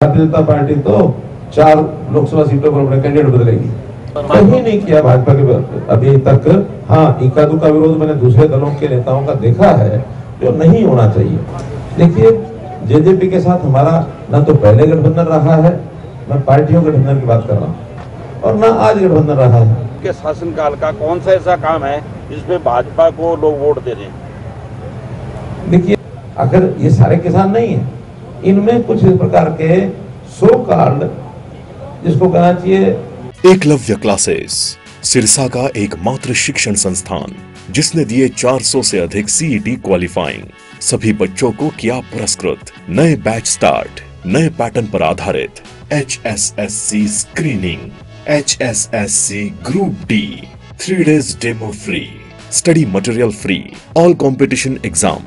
Bharatiya Janata party तो 4 लोकसभा सीटों पर अपने कैंडिडेट बदलेगी। कहीं नहीं किया भाजपा के अभी तक। हाँ, इक्का दुक्का विरोध मैंने दूसरे दलों के नेताओं का देखा है जो नहीं होना चाहिए। देखिए, जेजेपी के साथ हमारा न तो पहले गठबंधन रहा है, मैं पार्टियों के गठबंधन की बात कर रहा हूँ, और न आज गठबंधन रहा है। के शासनकाल का कौन सा ऐसा काम है जिसमें भाजपा को लोग वोट दे रहे हैं? देखिए, अगर ये सारे किसान नहीं है, इनमें कुछ इस प्रकार के सो कॉल्ड, जिसको कहना चाहिए एकलव्य क्लासेस, सिरसा का एकमात्र शिक्षण संस्थान जिसने दिए 400 से अधिक सीईटी क्वालिफाइंग। सभी बच्चों को किया पुरस्कृत। नए बैच स्टार्ट, नए पैटर्न पर आधारित HSSC screening, HSSC group D, 3 days demo free, study material free, all competition exam,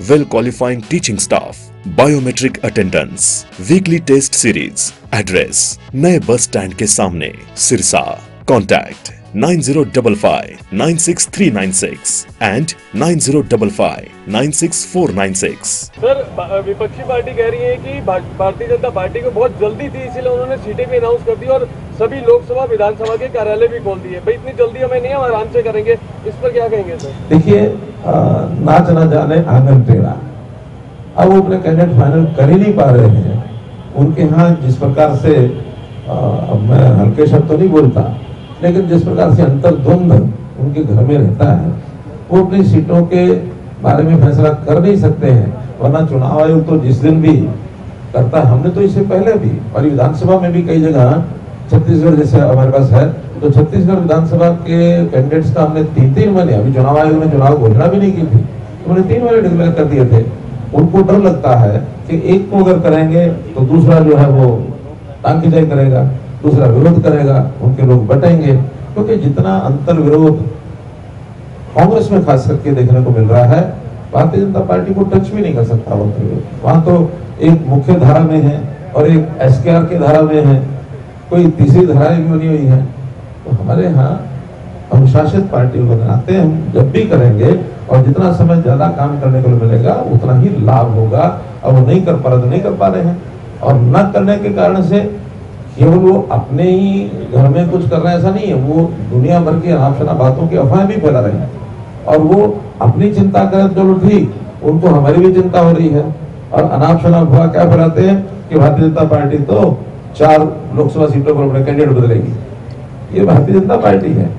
well qualifying teaching staff, biometric attendance, weekly test series. Address नए बस स्टैंड के सामने, सिरसा। Contact 9055966396 and 9055966496। सर, विपक्षी पार्टी कह रही है कि भारतीय जनता पार्टी को बहुत जल्दी थी, इसीलिए उन्होंने सीटें भी अनाउंस कर दी और सभी लोकसभा विधानसभा के कार्यालय भी खोल दिए। भाई, इतनी जल्दी हमें नहीं, हम आराम से करेंगे। इस पर क्या कहेंगे सर? देखिए, नाच ना जाने आंगन टेढ़ा। अब वो अपने कैंडिडेट फाइनल कर ही नहीं पा रहे हैं। उनके यहाँ जिस प्रकार से अब मैं हल्के शब्द तो नहीं बोलता, लेकिन जिस प्रकार से अंतर्द्वंद उनके घर में रहता है, वो अपनी सीटों के बारे में फैसला कर नहीं सकते हैं। वरना चुनाव आयोग तो जिस दिन भी करता है, हमने तो इससे पहले भी और विधानसभा में भी कई जगह, छत्तीसगढ़ जैसे हमारे पास है, तो छत्तीसगढ़ विधानसभा के कैंडिडेट्स का हमने 3-3 महीने, अभी चुनाव आयोग ने चुनाव घोषणा भी नहीं की थी, उन्होंने 3 महीने डिक्लेयर कर दिए थे। उनको डर लगता है कि एक को अगर करेंगे तो दूसरा जो है वो टांग खिंचाई करेगा, दूसरा विरोध करेगा, उनके लोग बटेंगे। क्योंकि जितना अंतर विरोध कांग्रेस में खास करके देखने को मिल रहा है, भारतीय जनता पार्टी को टच भी नहीं कर सकता वो विरोध। वहां तो एक मुख्य धारा में है और एक SKR की धारा में है, कोई तीसरी धाराएं भी बनी हुई है। तो हमारे यहाँ अनुशासित पार्टी बनाते हैं, हम जब भी करेंगे और जितना समय ज्यादा काम करने को मिलेगा उतना ही लाभ होगा। अब वो नहीं कर पा रहे तो नहीं कर पा रहे हैं, और न करने के कारण से केवल वो अपने ही घर में कुछ कर रहे हैं ऐसा नहीं है, वो दुनिया भर की अनाप बातों की अफवाहें भी फैला रहे हैं। और वो अपनी चिंता करें चलो ठीक, उनको हमारी भी चिंता हो रही है। और अनाप शनाप हुआ क्या फैलाते हैं कि भारतीय जनता पार्टी तो 4 लोकसभा सीटों पर अपने कैंडिडेट बदलेगी। ये भारतीय जनता पार्टी है।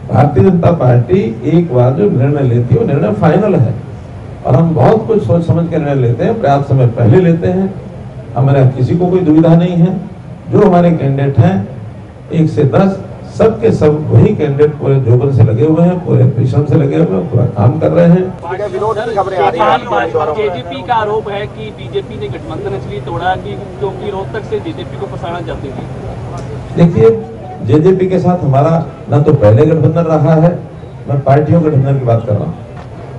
भारतीय जनता पार्टी एक बार जो निर्णय लेती है वो निर्णय फाइनल है, और हम बहुत कुछ सोच समझ के निर्णय लेते हैं, पर्याप्त समय पहले लेते हैं। हमारे किसी को कोई दुविधा नहीं है। जो हमारे कैंडिडेट हैं 1 से 10 सबके सब वही कैंडिडेट पूरे जोबन से लगे हुए हैं, पूरे परिश्रम से लगे हुए हैं, पूरा काम कर रहे हैं। जेजेपी का आरोप है कि बीजेपी ने गठबंधन इसलिए तोड़ा कि क्योंकि रोहतक से जेजेपी को फंसाना चाहती थी। देखिए, जेजेपी के साथ हमारा न तो पहले गठबंधन रहा है, मैं पार्टियों के गठबंधन की बात कर रहा हूँ,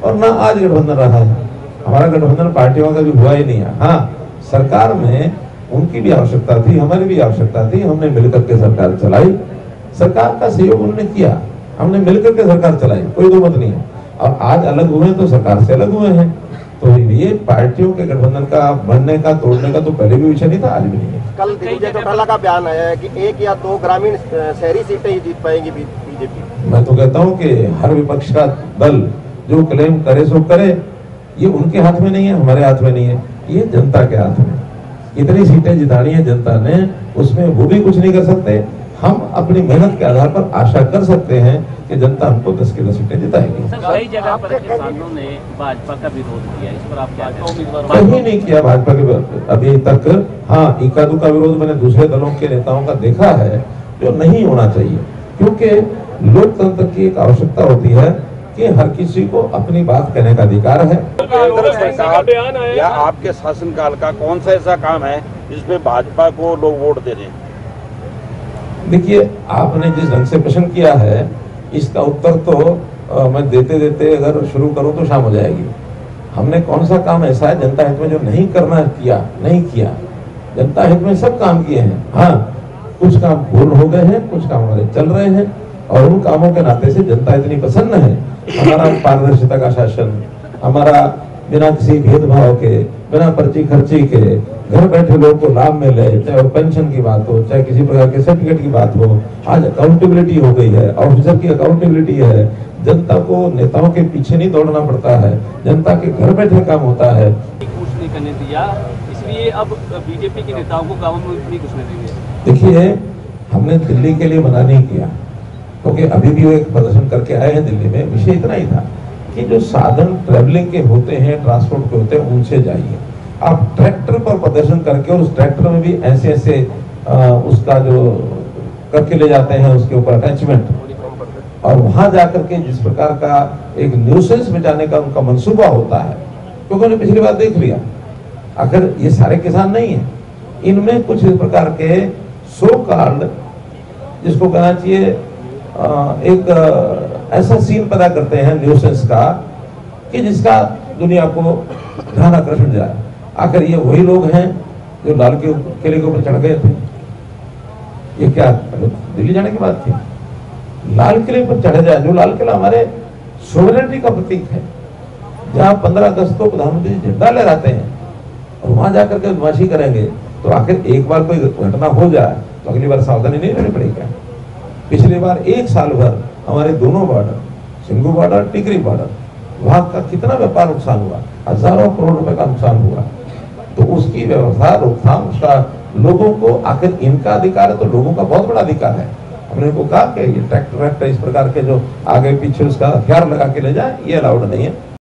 और न आज गठबंधन रहा है। हमारा गठबंधन पार्टियों का भी हुआ ही नहीं है। हाँ, सरकार में उनकी भी आवश्यकता थी, हमारी भी आवश्यकता थी, हमने मिलकर के सरकार चलाई। सरकार का सहयोग उन्होंने किया, हमने मिलकर के सरकार चलाई, कोई दो मत नहीं है। और आज अलग हुए तो सरकार से अलग हुए हैं, तो ये पार्टियों के गठबंधन का बनने का तोड़ने का तो पहले भी विषय नहीं था, आज भी नहीं है। कल दिग्विजय चौटाला का बयान आया है कि 1 या 2 ग्रामीण शहरी सीटें ही जीत पाएगी बीजेपी। मैं तो कहता हूँ कि हर विपक्ष का दल जो क्लेम करे सो करे, ये उनके हाथ में नहीं है, हमारे हाथ में नहीं है, ये जनता के हाथ में। इतनी सीटें जितानी है जनता ने, उसमें वो भी कुछ नहीं कर सकते। हम अपनी मेहनत के आधार पर आशा कर सकते हैं कि जनता हमको 10 की 10 सीटें जिताएगी। कई जगह पर किसानों ने भाजपा का विरोध किया, इस पर आप क्या कहेंगे? कहीं नहीं किया भाजपा के अभी तक। हाँ, इक्का दुक्का विरोध मैंने दूसरे दलों के नेताओं का देखा है जो नहीं होना चाहिए। क्योंकि लोकतंत्र की एक आवश्यकता होती है कि हर किसी को अपनी बात कहने का अधिकार है। या आपके शासनकाल का कौन सा ऐसा काम है जिसमें भाजपा को लोग वोट दे रहे हैं? देखिए, आपने जिस ढंग से प्रश्न किया है, इसका उत्तर तो मैं देते देते अगर शुरू करूं तो शाम हो जाएगी। हमने कौन सा काम ऐसा है जनता हित में जो नहीं करना किया, नहीं किया। जनता हित में सब काम किए हैं। हाँ, कुछ काम पूर्ण हो गए हैं, कुछ काम हमारे चल रहे हैं, और उन कामों के नाते से जनता इतनी प्रसन्न है। हमारा पारदर्शिता का शासन, हमारा बिना किसी भेदभाव के बिना पर्ची खर्ची के घर बैठे लोग को लाभ मिले, चाहे वो पेंशन की बात हो, चाहे किसी प्रकार के सर्टिफिकेट की बात हो। आज अकाउंटेबिलिटी हो गई है, ऑफिसर की अकाउंटेबिलिटी है, जनता को नेताओं के पीछे नहीं दौड़ना पड़ता है, जनता के घर बैठे काम होता है। कुछ नहीं करने दिया, इसलिए अब बीजेपी के नेताओं को गाँव में नहीं घुसने देंगे। देखिए, हमने दिल्ली के लिए मना नहीं किया, क्योंकि अभी भी वो एक प्रदर्शन करके आए हैं दिल्ली में। विषय इतना ही था कि जो साधन ट्रेवलिंग के होते हैं, ट्रांसपोर्ट के होते हैं, उनसे जाइए। आप ट्रैक्टर पर प्रदर्शन करके, और उस ट्रैक्टर में भी ऐसे ऐसे उसका जो करके ले जाते हैं, उसके ऊपर अटैचमेंट, और वहां जाकर के जिस प्रकार का एक न्यूसेंस मिटाने का उनका मंसूबा होता है, क्योंकि उन्होंने पिछली बार देख लिया। अगर ये सारे किसान नहीं है, इनमें कुछ इस प्रकार के सो कॉल्ड, जिसको कहना चाहिए एक ऐसा सीन पैदा करते हैं न्यूसेंस का, कि जिसका दुनिया को ध्यान आकर्षण जाए। आखिर ये वही लोग हैं जो लाल किले के ऊपर चढ़ गए थे। ये क्या दिल्ली जाने की बात थी? लाल किले पर चढ़े जाए, जो लाल किला हमारे सोवरेनिटी का प्रतीक है, जहां 15 अगस्त को प्रधानमंत्री झंडा लहराते हैं, और वहां जाकर के बदमाशी करेंगे, तो आखिर एक बार कोई घटना हो जाए तो अगली बार सावधानी नहीं लेनी पड़ेगी क्या? पिछली बार एक साल भर हमारे दोनों बॉर्डर, सिंगू बॉर्डर, टिकरी बॉर्डर, वहां का कितना व्यापार नुकसान हुआ, हजारों करोड़ रुपए का नुकसान हुआ। तो उसकी व्यवस्था, रोकथाम, उसका लोगों को, आखिर इनका अधिकार है तो लोगों का बहुत बड़ा अधिकार है। हमने इनको कहा कि ये ट्रैक्टर इस प्रकार के जो आगे पीछे उसका हथियार लगा के ले जाए, ये अलाउड नहीं है।